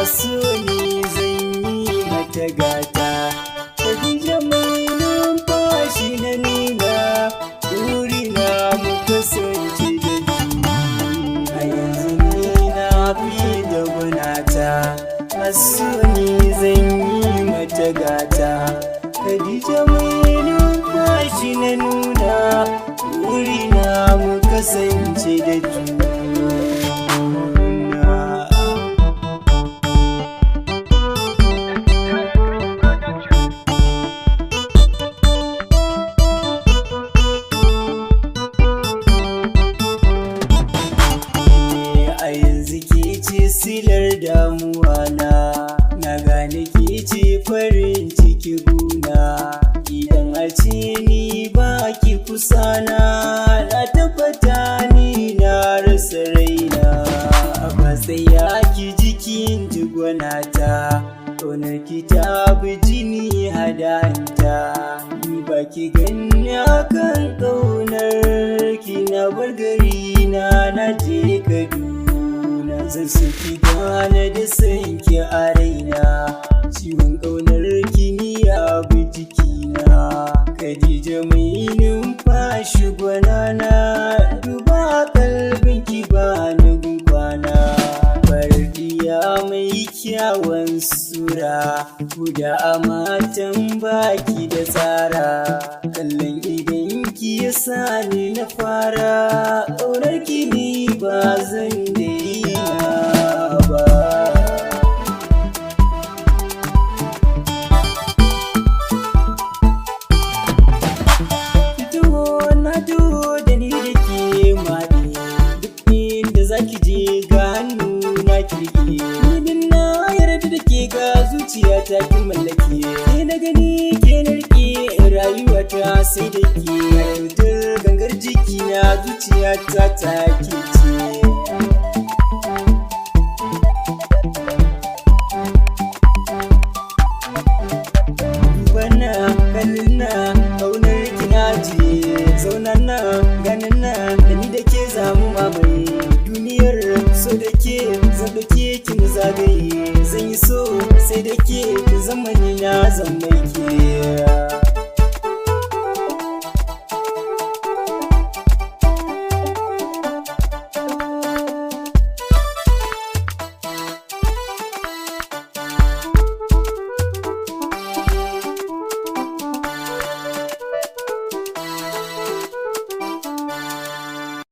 so ni zan yi mata gata, Khadija mai numfashi na nuna, burina mu kasance da juna. A yanzu ni na fi da gwanata, so ni zan yi mata gata, Khadija mai numfashi na nuna, burina mu kasance da juna. Silar damuwa na gane ke ce farin ciki guna. Idan a ce ni ba ki kusa na tabbata ni na rasa raina. Ba tsaya ki jikin jigwanata, ƙaunar ki ta bi jini hadanta. Ni ba ki gani akan ƙaunar ki na bar gari na je Kaduna. Zan saki gane da sanki a raina, ciwon ƙaunar kini ya bi jikina. Khadija mai numfashi gwanana, duba kalbinki ba ni gubana. Fardiya mai kyawun sura, guda a matan baki da tsara. Kallon idanki ya sani na fara, ƙaunar kini ba zan daina. Zaki je ga hannu na kirki, ni na yarda da ke ga zuciya ta kin mallake. Ke na gani ke na rike rayuwa ta sai da ke, kyautar gangar jiki na zuciya ta take.